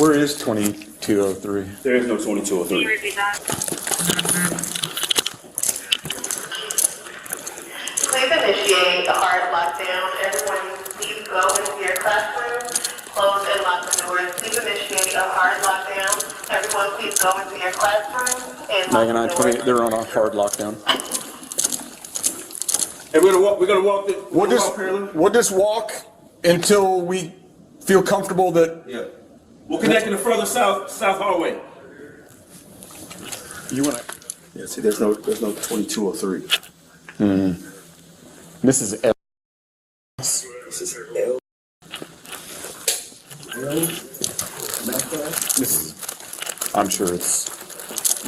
Where is 2203? There is no 2203. Please initiate a hard lockdown. Everyone, please go into your classroom, close and lock the doors. Please initiate a hard lockdown. Everyone, please go into your classroom and lock the doors. They're on a hard lockdown. Hey, we're gonna walk. We'll just walk until we feel comfortable that. Yeah. We'll connect in the further south hallway. You wanna? Yeah. See, there's no 2203. This is L. This is L. This is. I'm sure it's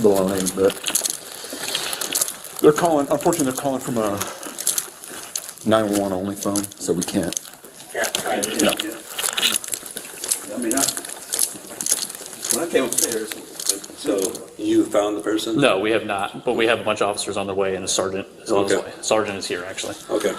below name, but they're calling. Unfortunately, they're calling from a 911 only phone, so we can't. Yeah. I mean, when I came upstairs. So you found the person? No, we have not, but we have a bunch of officers on their way and a sergeant is on his Okay. way. Sergeant is here, actually. Okay.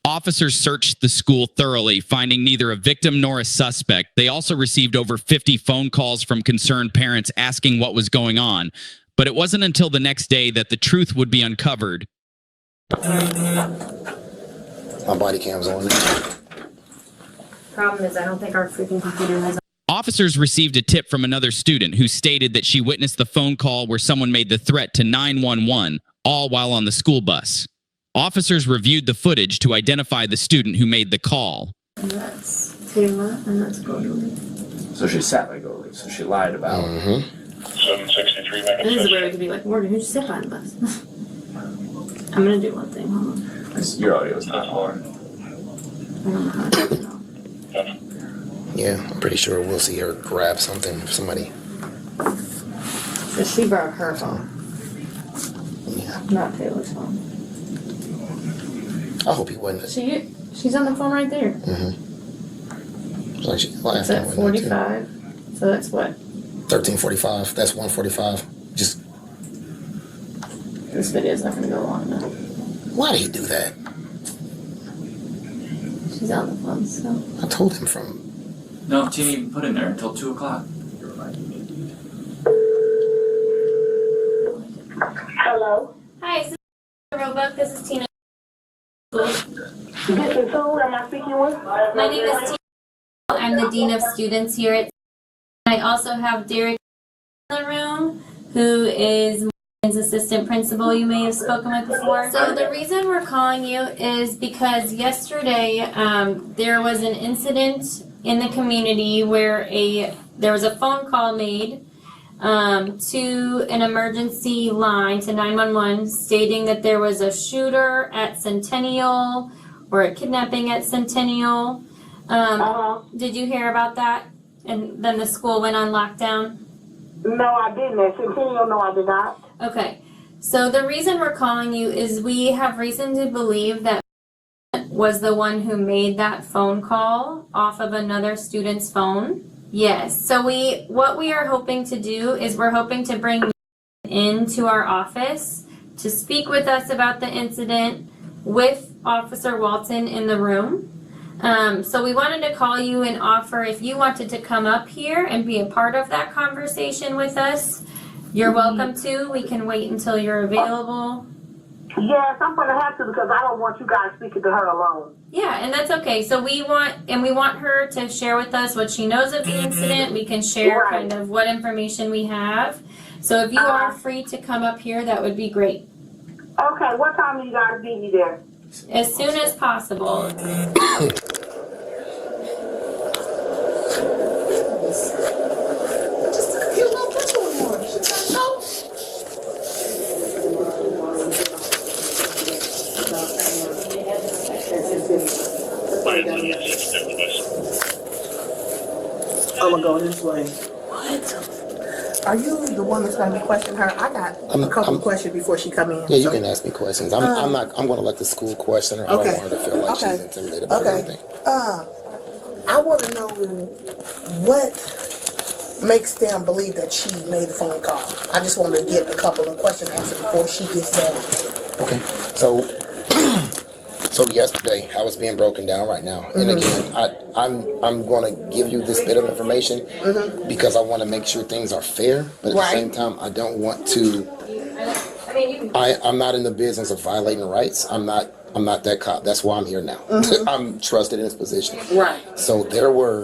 Officers searched the school thoroughly, finding neither a victim nor a suspect. They also received over 50 phone calls from concerned parents asking what was going on. But it wasn't until the next day that the truth would be uncovered. My body cam's on. Problem is, I don't think our freaking computer has. Officers received a tip from another student who stated that she witnessed the phone call where someone made the threat to 911, all while on the school bus. Officers reviewed the footage to identify the student who made the call. And that's Taylor, and that's Goldie. So she sat by Goldie, so she lied about. 763 And this is where it could be like, Morgan, who'd you sit by the bus? I'm gonna do one thing, hold on. Your audio is not hard. I don't know how to do it all. Yeah, I'm pretty sure we'll see her grab something from somebody. So she borrowed her phone, Yeah. not Taylor's phone. I hope he wasn't. She's on the phone right there. It's like she laughed. It's at 45. So that's what? 13:45. That's 1:45. Just This video's not gonna go long enough. why did he do that? She's on the phone, so. I told him from. No, she didn't even put in there until 2 o'clock. Hello? Hi, this is Roebuck. This is Tina. This is who am I speaking with? My name is Tina. I'm the Dean of Students here at. I also have Derek in the room, who is his assistant principal you may have spoken with before. So the reason we're calling you is because yesterday there was an incident in the community where there was a phone call made to an emergency line to 911 stating that there was a shooter at Centennial or a kidnapping at Centennial. Did you hear about that? And then the school went on lockdown? No, I didn't. At Centennial, no, I did not. Okay. So the reason we're calling you is we have reason to believe that was the one who made that phone call off of another student's phone. Yes. So what we are hoping to do is we're hoping to bring into our office to speak with us about the incident with Officer Walton in the room. So we wanted to call you and offer if you wanted to come up here and be a part of that conversation with us. You're welcome to. We can wait until you're available. Yes, I'm going to have to because I don't want you guys speaking to her alone. Yeah, and that's okay. So we want her to share with us what she knows of the incident. We can share kind of what information we have. So if you are free to come up here, that would be great. Okay, what time do you guys need me there? As soon as possible. I'm going to go this way. What? Are you the one that's going to be questioning her? I got a couple of questions before she come in. Yeah, you can ask me questions. I'm not. I'm going to let the school question her. I don't want her to feel like she's intimidated by anything. I want to know what makes them believe that she made a phone call. I just want to get a couple of questions answered before she gets that. Okay, so yesterday I was being broken down right now, and again, I'm going to give you this bit of information because I want to make sure things are fair, but at the same time, I don't want to. I'm not in the business of violating rights. I'm not that cop. That's why I'm here now. I'm trusted in this position. Right. So there were.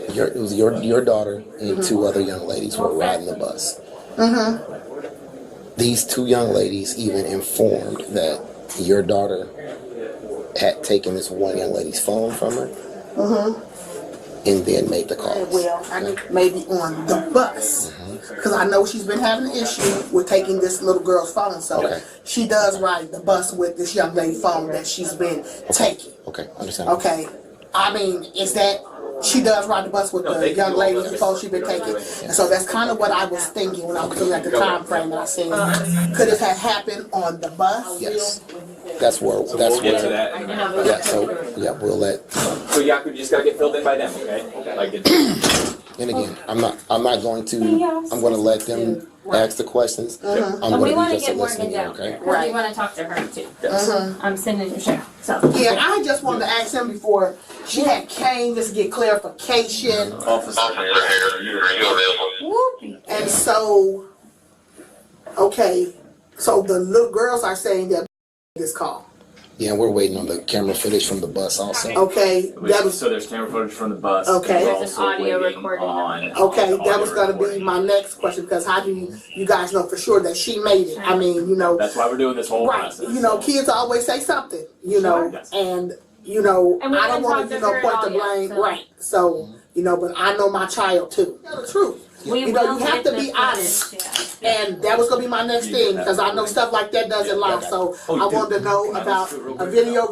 It was your daughter and two other young ladies were riding the bus. These two young ladies even informed that your daughter had taken this one young lady's phone from her and then made the calls. Well, I think maybe on the bus, because I know she's been having an issue with taking this little girl's phone, so she does ride the bus with this young lady's phone that she's been taking. Okay, understand. Okay, I mean, is that she does ride the bus with the young lady's phone she's been taking? And so that's kind of what I was thinking when I was looking at the time frame, and I said, could it have happened on the bus? Yes. That's where. We'll get to that. Yeah. So yeah, we'll let. So Yaku just gotta get filled in by them, okay? Like And again, I'm not going to. I'm going to let them ask the questions. I'm But going we to want be to just a get Morgan listening ear, down. okay? Right. We want to talk to her too. I'm sending you share. So. Yeah, I just wanted to ask him before she had came just to get clarification. Officer here, you're available. And so, okay, so the little girls are saying that this call. Yeah, we're waiting on the camera footage from the bus also. Okay, that was So there's camera footage from the bus. Okay. We're There's an also audio waiting recording. on okay. the That was audio going to be recording. my next question, because how do you guys know for sure that she made it? I mean, you know, That's why we're doing this whole right? process. You know, kids always say something, you know, Yes. and you know, And we I don't haven't want to talked to her point at the all blame, yet, so- right? So you know, but I know my child too. Tell the truth. We You know, will you have get to the be footage, honest. And that was gonna be my next thing, because I know stuff like that doesn't lie. So I wanted to know about a video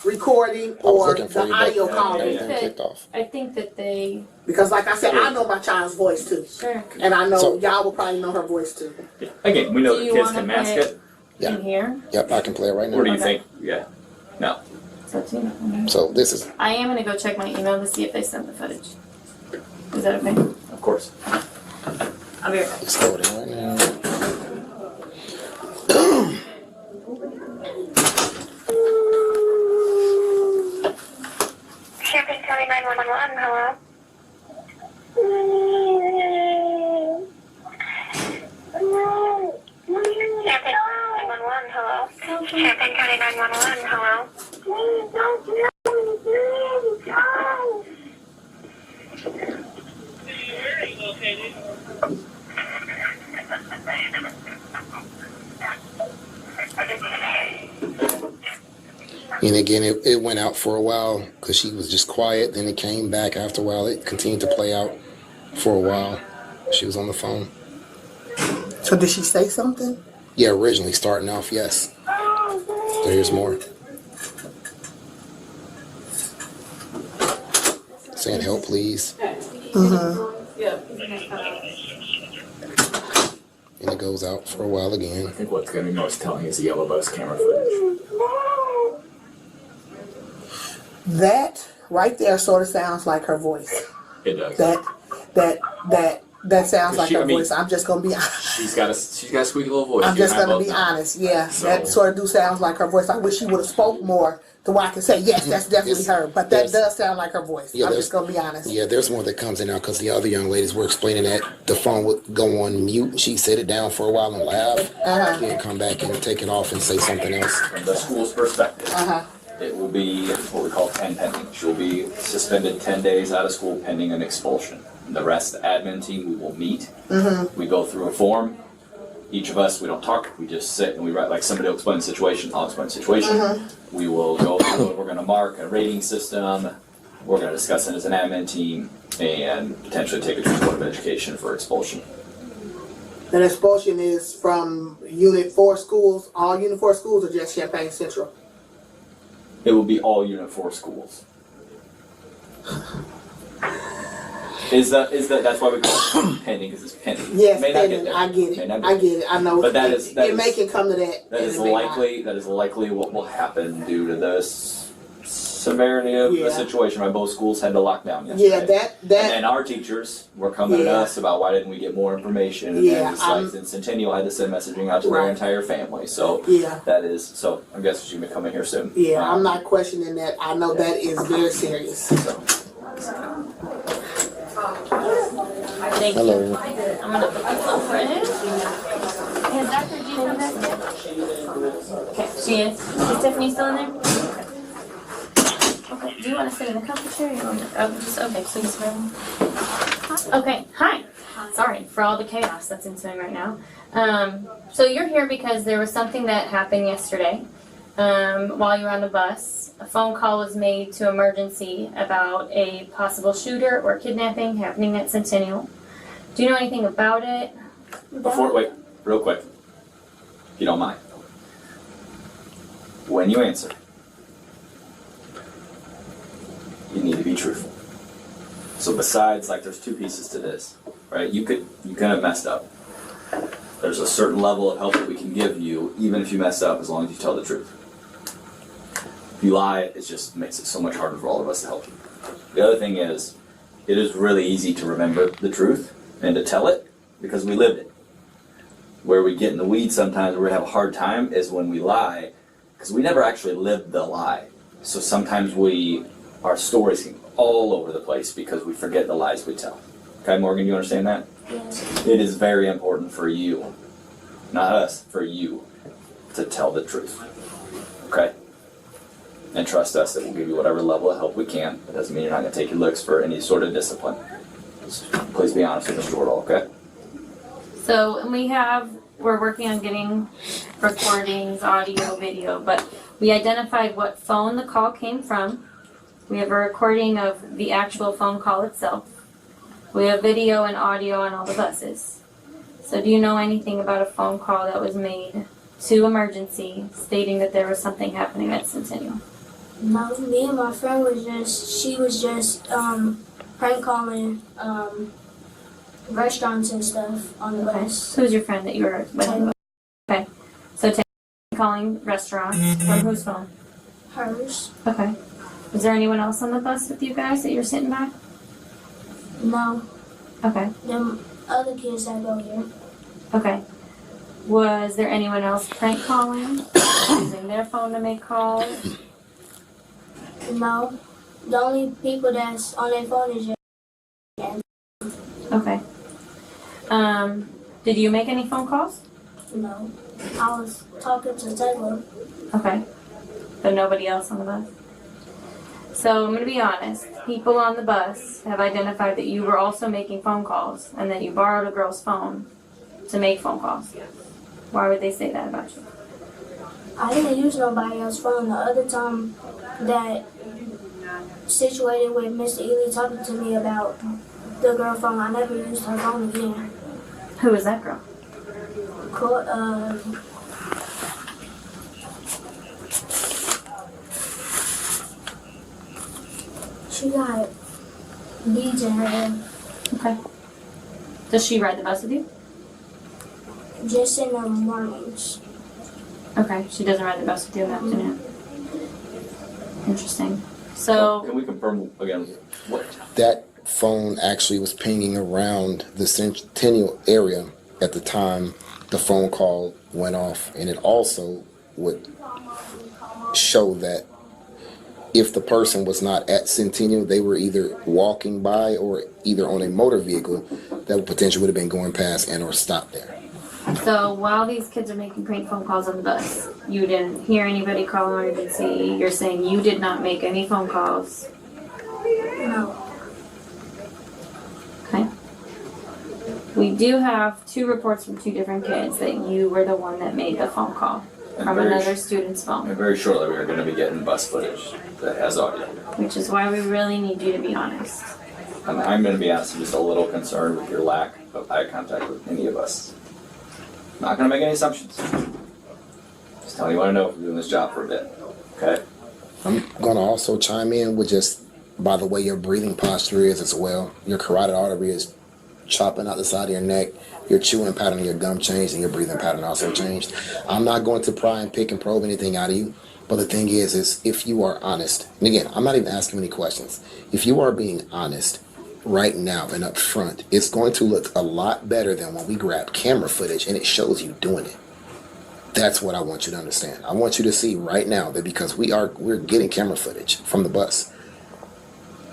recording I was or looking for the you, audio but calling, everything kicked off. I think that they. because like I said, I know my child's voice too, Sure. and I know So- y'all will probably know her voice too. Again, we know Do that you kids wanna can mask play it. Yeah. In here. Yep, I can play it right now. Or do you Okay. think? Yeah. No. So it's in here. So this is. I am gonna go check my email to see if they sent the footage. Is that okay? Of course. I'll be right back. It's loading right now. Champaign County 911, hello? Champaign 911, hello? Champaign County 911, hello? And again, it went out for a while because she was just quiet. Then it came back after a while. It continued to play out for a while. She was on the phone. So did she say something? Yeah, originally starting off, yes. There's more. Saying help, please. And it goes out for a while again. I think what's going to be most telling is the yellow bus camera footage. That right there sort of sounds like her voice. It does. That sounds like her I mean, voice. I'm just gonna be honest. She's got a squeaky little voice. I'm You just and I gonna both be know. honest. Yeah, So- that sort of do sounds like her voice. I wish she would have spoke more to where I can say yes, that's definitely her. But that does sound like her voice. Yeah, I'm there's- just gonna be honest. Yeah, there's more that comes in now because the other young ladies were explaining that the phone would go on mute. She'd sit it down for a while and laugh, then come back and take it off and say something else. From the school's perspective, it will be what we call 10 pending. She'll be suspended 10 days out of school pending an expulsion. The rest, the admin team, we will meet. We go through a form. Each of us, we don't talk, we just sit and we write, like somebody will explain the situation, I'll explain the situation. We will go through it, we're gonna mark a rating system, we're gonna discuss it as an admin team, and potentially take it to the Board of Education for expulsion. And expulsion is from Unit 4 schools, all Unit 4 schools, or just Champaign Central? It will be all Unit 4 schools. That's why we call it pending, because it's pending. Yes, May not pending. there. I get May it. not I get it. I know. But that is- it may can come to that. That and is it may not. likely what will happen due to this severity of Yeah. the situation, right? Both schools had to lock down yesterday. Yeah, that And then our teachers were coming at Yeah. us about why didn't we get more information, and Yeah, then it's like then Centennial had to send messaging out to their Right. entire family. So Yeah. that is so. I'm guessing she's gonna come in here soon. Yeah, I'm not questioning that. I know that is very serious. So. Thank Hello. you. I'm gonna put this over in. Is Dr. Gina back there? Okay, she is. Is Tiffany still in there? Okay, do you want to sit in the comfy chair? Or you want to, okay, please. Okay, hi. Sorry for all the chaos that's ensuing right now. So you're here because there was something that happened yesterday while you were on the bus. A phone call was made to emergency about a possible shooter or kidnapping happening at Centennial. Do you know anything about it? Wait, real quick, if you don't mind. When you answer, you need to be truthful. So besides, like, there's two pieces to this, right? You kind of messed up. There's a certain level of help that we can give you, even if you mess up, as long as you tell the truth. If you lie, it just makes it so much harder for all of us to help you. The other thing is, it is really easy to remember the truth and to tell it because we lived it. Where we get in the weeds sometimes, where we have a hard time, is when we lie, because we never actually lived the lie. So sometimes our stories can go all over the place because we forget the lies we tell. Okay, Morgan, you understand that? Yes. It is very important for you, not us, for you, to tell the truth. Okay? And trust us that we'll give you whatever level of help we can. It doesn't mean you're not going to take your licks for any sort of discipline. Just please be honest with Mr. Wardall, okay? So we're working on getting recordings, audio, video, but we identified what phone the call came from. We have a recording of the actual phone call itself. We have video and audio on all the buses. So do you know anything about a phone call that was made to emergency stating that there was something happening at Centennial? No, me and my friend she was just prank calling restaurants and stuff on the bus. Who's your friend that you were with? Okay. So calling restaurants from whose phone? Hers. Okay. Was there anyone else on the bus with you guys that you're sitting by? No. Okay. Them other kids that go here. Okay. Was there anyone else prank calling? Using their phone to make calls? No. The only people that's on their phone is your. Okay. Did you make any phone calls? No. I was talking to Taylor. Okay. But nobody else on the bus? So I'm going to be honest. People on the bus have identified that you were also making phone calls and that you borrowed a girl's phone to make phone calls. Why would they say that about you? I didn't use nobody else's phone. The other time that situated with Mr. Ely talking to me about the girl phone, I never used her phone again. Who was that girl? She got beads in her hair. Okay. Does she ride the bus with you? Just in the mornings. Okay. She doesn't ride the bus with you in the afternoon. Interesting. So can we confirm again what? That phone actually was pinging around the Centennial area at the time the phone call went off, and it also would show that if the person was not at Centennial, they were either walking by or either on a motor vehicle that potentially would have been going past and or stopped there. So while these kids are making prank phone calls on the bus, you didn't hear anybody call an emergency. You're saying you did not make any phone calls. No. Okay. We do have 2 reports from 2 different kids that you were the one that made the phone call from another student's phone. And very shortly we are going to be getting bus footage that has audio. Which is why we really need you to be honest. And I'm going to be honest, I'm just a little concerned with your lack of eye contact with any of us. Not going to make any assumptions. Just telling you what I know from doing this job for a bit. Okay? I'm going to also chime in with just by the way your breathing posture is as well. Your carotid artery is chopping out the side of your neck. Your chewing pattern and your gum changed, and your breathing pattern also changed. I'm not going to pry and pick and probe anything out of you. But the thing is if you are honest, and again, I'm not even asking any questions. If you are being honest right now and up front, it's going to look a lot better than when we grab camera footage and it shows you doing it. That's what I want you to understand. I want you to see right now that because we're getting camera footage from the bus.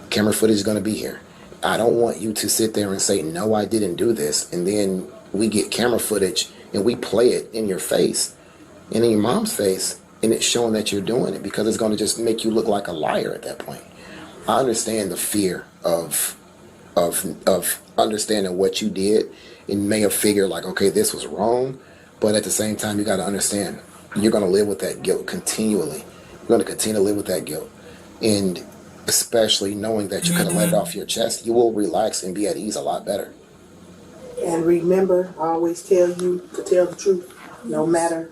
Camera footage is going to be here. I don't want you to sit there and say, no, I didn't do this. And then we get camera footage and we play it in your face and in your mom's face, and it's showing that you're doing it, because it's going to just make you look like a liar at that point. I understand the fear of understanding what you did and may have figured like, okay, this was wrong. But at the same time, you got to understand, you're going to live with that guilt continually. You're going to continue to live with that guilt. And especially knowing that you could have let it off your chest, you will relax and be at ease a lot better. And remember, I always tell you to tell the truth, no matter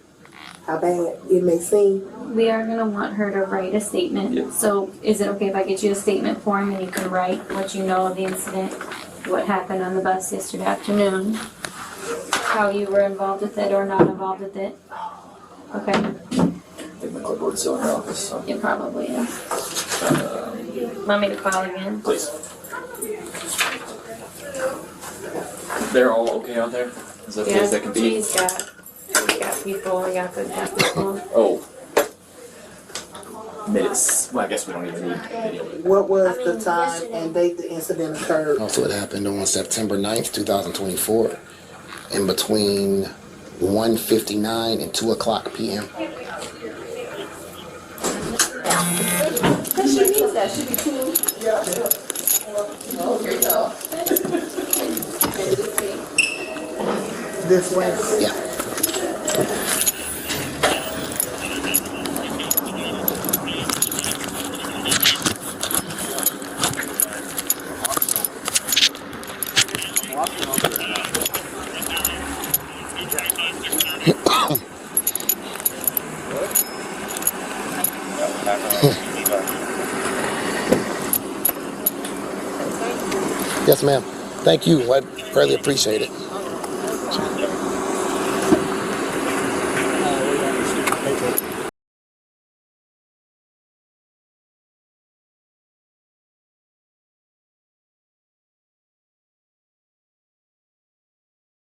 how bad it may seem. We are going to want her to write a statement. Yeah. So is it okay if I get you a statement form and you can write what you know of the incident, what happened on the bus yesterday afternoon, how you were involved with it or not involved with it? Okay. I think my clipboard's still in her office. So. It probably is. Want me to call again? Please. They're all okay out there? As okay as they can be? He's got people, we got good people. Oh. Minutes. Well, I guess we don't even need video. What was the time and date the incident occurred? Also, it happened on September 9th, 2024, in between 1:59 and 2 o'clock p.m. She needs that. She be cool. Yeah. Okay, no. This way. Yeah. Yes, ma'am. Thank you. I greatly appreciate it.